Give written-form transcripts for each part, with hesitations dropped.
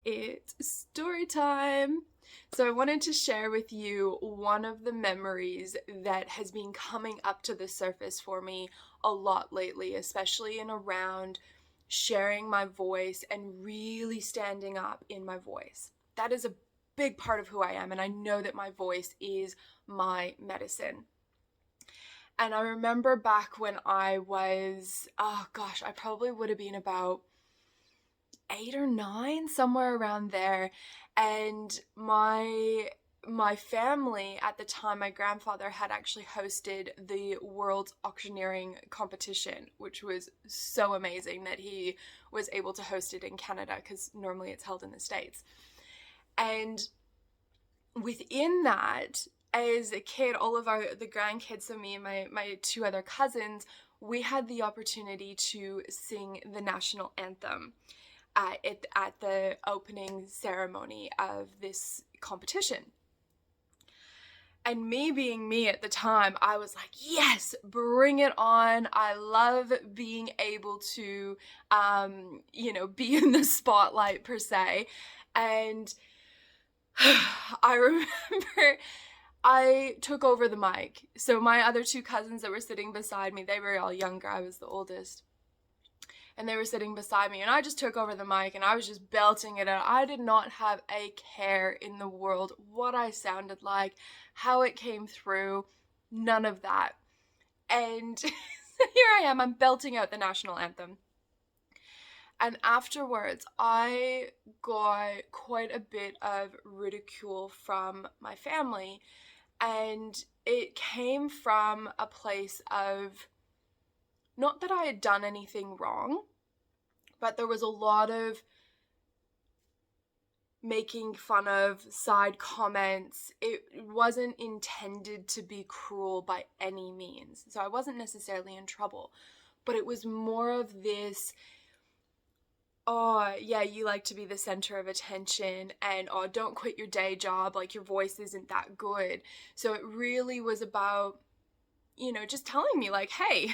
It's story time. So, I wanted to share with you one of the memories that has been coming up to the surface for me a lot lately, especially in around sharing my voice and really standing up in my voice. That is a big part of who I am, and I know that my voice is my medicine. And I remember back when I was, oh gosh, I probably would have been about 8 or 9, somewhere around there. And my family at the time, my grandfather had actually hosted the world auctioneering competition, which was so amazing that he was able to host it in Canada because normally it's held in the States. And within that, as a kid, all of the grandkids, so me and my two other cousins, we had the opportunity to sing the national anthem at the opening ceremony of this competition. And me being me at the time, I was like, yes, bring it on. I love being able to, be in the spotlight per se. And I remember I took over the mic. So my other two cousins that were sitting beside me, they were all younger. I was the oldest. And they were sitting beside me, and I just took over the mic and I was just belting it out. I did not have a care in the world what I sounded like, how it came through, none of that. And here I am, I'm belting out the national anthem. And afterwards, I got quite a bit of ridicule from my family, and it came from a place of not that I had done anything wrong, but there was a lot of making fun of, side comments. It wasn't intended to be cruel by any means. So I wasn't necessarily in trouble, but it was more of this, oh, yeah, you like to be the center of attention, and oh, don't quit your day job, like your voice isn't that good. So it really was about, just telling me like, hey,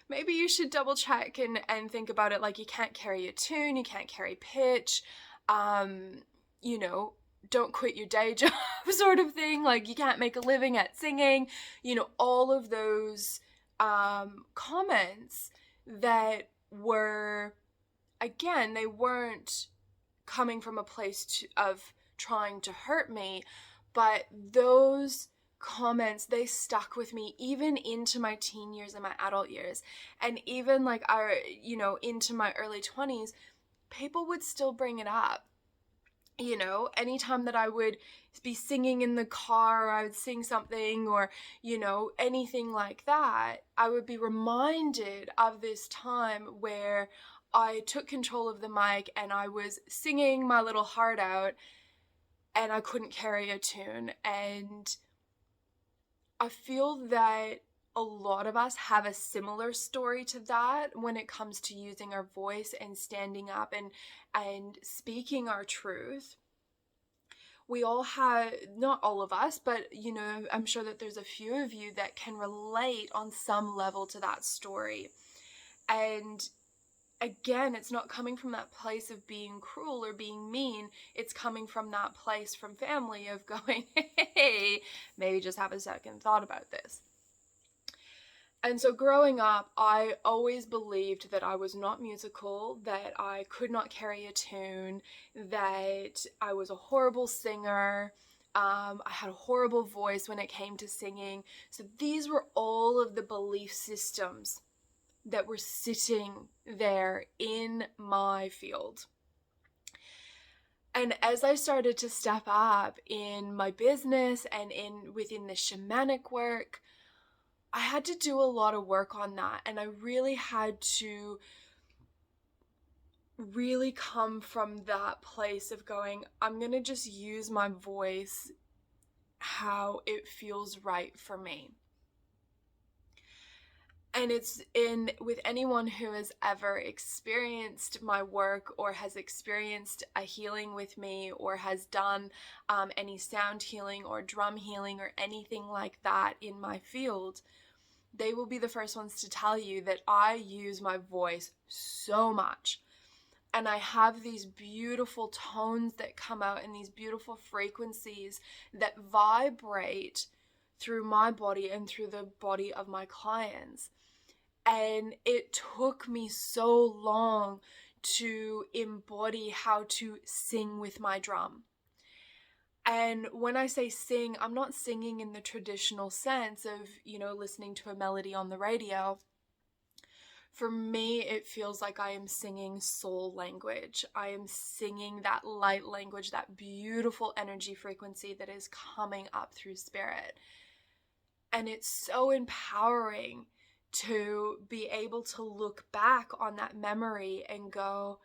maybe you should double check and think about it. Like, you can't carry a tune, you can't carry pitch, um, you know, don't quit your day job sort of thing. Like, you can't make a living at singing, all of those comments that were, again, they weren't coming from a place of trying to hurt me, but those comments, they stuck with me even into my teen years and my adult years, and even like into my early 20s. People would still bring it up. Anytime that I would be singing in the car, or I would sing something, or anything like that, I would be reminded of this time where I took control of the mic and I was singing my little heart out and I couldn't carry a tune. And I feel that a lot of us have a similar story to that when it comes to using our voice and standing up and speaking our truth. We all have, not all of us, but I'm sure that there's a few of you that can relate on some level to that story. And again, it's not coming from that place of being cruel or being mean. It's coming from that place from family of going, hey, maybe just have a second thought about this. And so growing up, I always believed that I was not musical, that I could not carry a tune, that I was a horrible singer. I had a horrible voice when it came to singing. So these were all of the belief systems that were sitting there in my field. And as I started to step up in my business and within the shamanic work, I had to do a lot of work on that. And I really had to really come from that place of going, I'm going to just use my voice how it feels right for me. And it's in with anyone who has ever experienced my work or has experienced a healing with me or has done any sound healing or drum healing or anything like that in my field, they will be the first ones to tell you that I use my voice so much. And I have these beautiful tones that come out and these beautiful frequencies that vibrate through my body and through the body of my clients. And it took me so long to embody how to sing with my drum. And when I say sing, I'm not singing in the traditional sense of, listening to a melody on the radio. For me, it feels like I am singing soul language. I am singing that light language, that beautiful energy frequency that is coming up through spirit. And it's so empowering to be able to look back on that memory and go,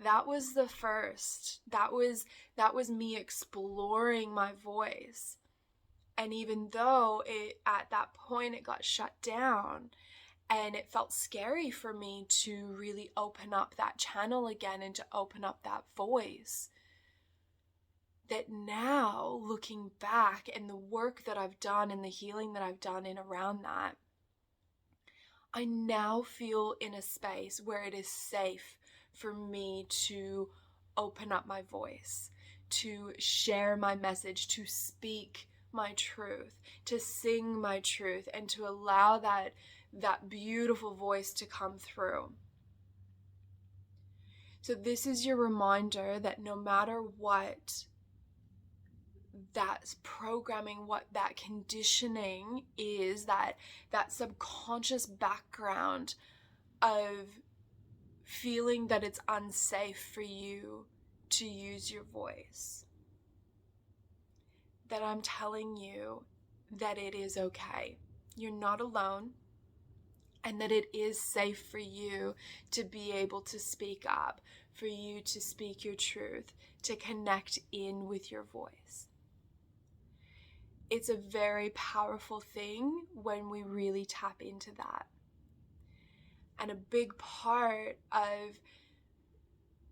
that was the first. That was me exploring my voice. And even though at that point it got shut down, and it felt scary for me to really open up that channel again and to open up that voice, that now, looking back and the work that I've done and the healing that I've done in around that, I now feel in a space where it is safe for me to open up my voice, to share my message, to speak my truth, to sing my truth, and to allow that beautiful voice to come through. So this is your reminder that no matter what that programming, what that conditioning is, that subconscious background of feeling that it's unsafe for you to use your voice, that I'm telling you that it is okay. You're not alone. And that it is safe for you to be able to speak up, for you to speak your truth, to connect in with your voice. It's a very powerful thing when we really tap into that. And a big part of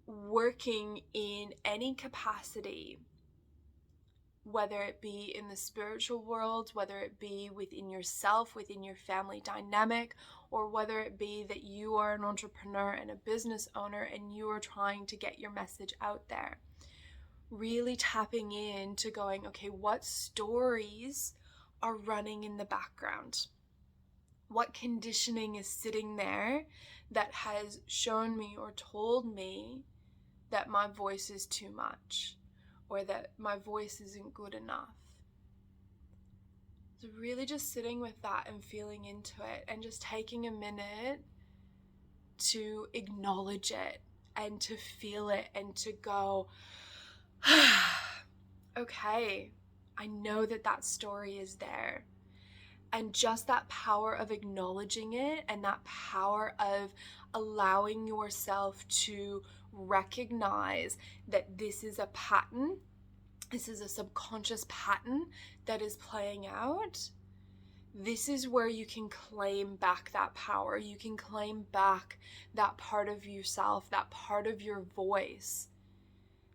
working in any capacity, whether it be in the spiritual world, whether it be within yourself, within your family dynamic, or whether it be that you are an entrepreneur and a business owner and you are trying to get your message out there. Really tapping in to going, okay, what stories are running in the background? What conditioning is sitting there that has shown me or told me that my voice is too much, or that my voice isn't good enough? So really just sitting with that and feeling into it and just taking a minute to acknowledge it and to feel it and to go, okay, I know that story is there. And just that power of acknowledging it and that power of allowing yourself to recognize that this is a pattern, this is a subconscious pattern that is playing out. This is where you can claim back that power. You can claim back that part of yourself, that part of your voice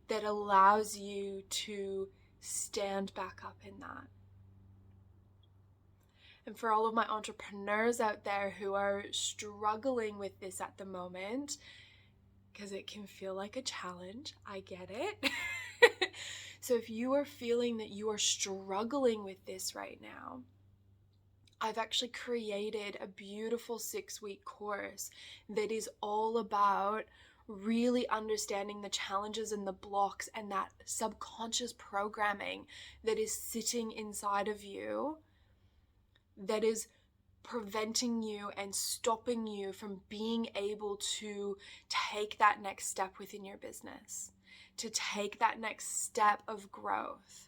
that allows you to stand back up in that. And for all of my entrepreneurs out there who are struggling with this at the moment, because it can feel like a challenge, I get it. So if you are feeling that you are struggling with this right now, I've actually created a beautiful 6-week course that is all about really understanding the challenges and the blocks and that subconscious programming that is sitting inside of you, that is preventing you and stopping you from being able to take that next step within your business, to take that next step of growth.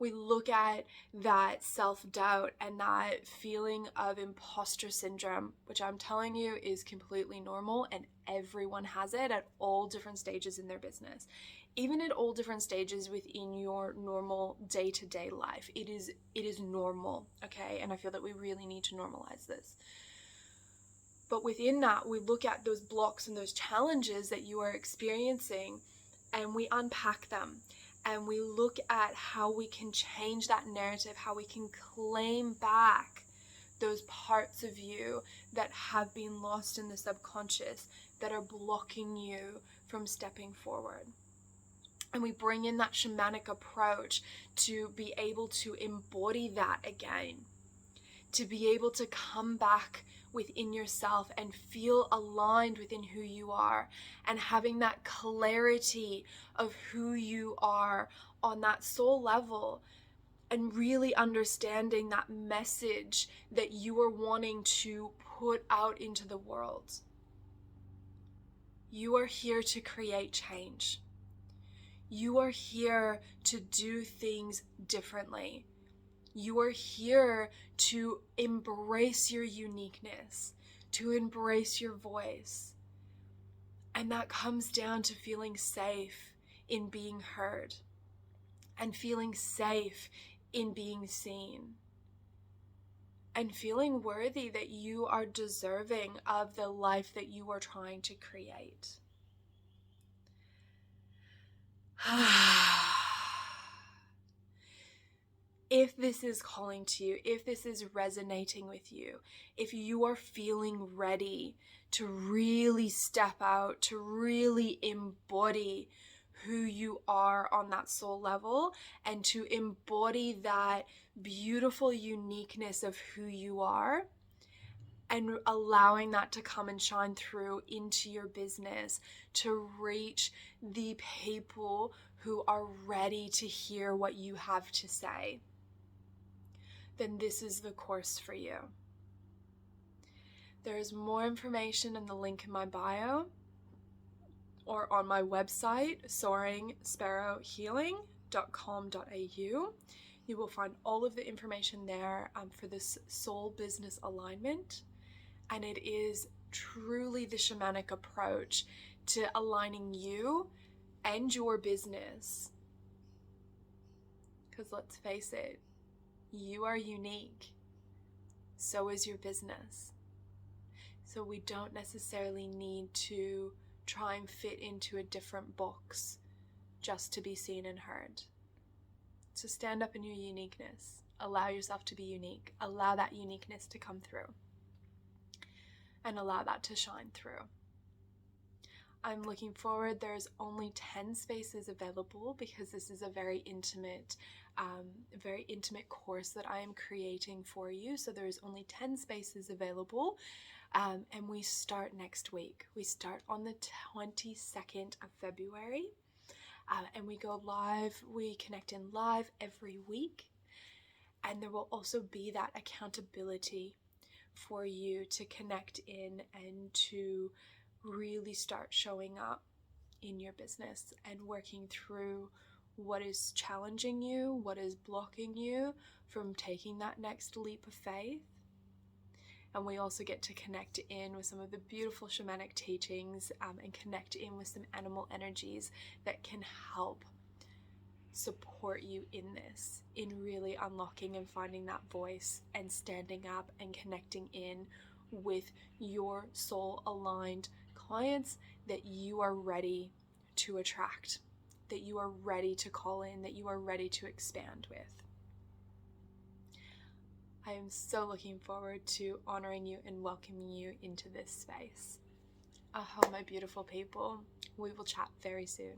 We look at that self-doubt and that feeling of imposter syndrome, which I'm telling you is completely normal, and everyone has it at all different stages in their business. Even at all different stages within your normal day-to-day life. It is normal, okay? And I feel that we really need to normalize this. But within that, we look at those blocks and those challenges that you are experiencing and we unpack them. And we look at how we can change that narrative, how we can claim back those parts of you that have been lost in the subconscious, that are blocking you from stepping forward. And we bring in that shamanic approach to be able to embody that again, to be able to come back within yourself and feel aligned within who you are, and having that clarity of who you are on that soul level, and really understanding that message that you are wanting to put out into the world. You are here to create change. You are here to do things differently. You are here to embrace your uniqueness, to embrace your voice. And that comes down to feeling safe in being heard, and feeling safe in being seen, and feeling worthy that you are deserving of the life that you are trying to create. If this is calling to you, if this is resonating with you, if you are feeling ready to really step out, to really embody who you are on that soul level, and to embody that beautiful uniqueness of who you are, and allowing that to come and shine through into your business, to reach the people who are ready to hear what you have to say, then this is the course for you. There is more information in the link in my bio or on my website, soaringsparrowhealing.com.au. You will find all of the information there for this soul business alignment. And it is truly the shamanic approach to aligning you and your business. Because let's face it, you are unique. So is your business. So we don't necessarily need to try and fit into a different box just to be seen and heard. So stand up in your uniqueness. Allow yourself to be unique. Allow that uniqueness to come through. And allow that to shine through. I'm looking forward. There's only 10 spaces available because this is a very intimate course that I am creating for you. So there's only 10 spaces available. And we start next week. We start on the 22nd of February. And we go live. We connect in live every week. And there will also be that accountability for you to connect in and to really start showing up in your business and working through what is challenging you, what is blocking you from taking that next leap of faith. And we also get to connect in with some of the beautiful shamanic teachings and connect in with some animal energies that can help support you in this, in really unlocking and finding that voice and standing up and connecting in with your soul aligned clients that you are ready to attract, that you are ready to call in, that you are ready to expand with. I am so looking forward to honoring you and welcoming you into this space. Oh, my beautiful people, we will chat very soon.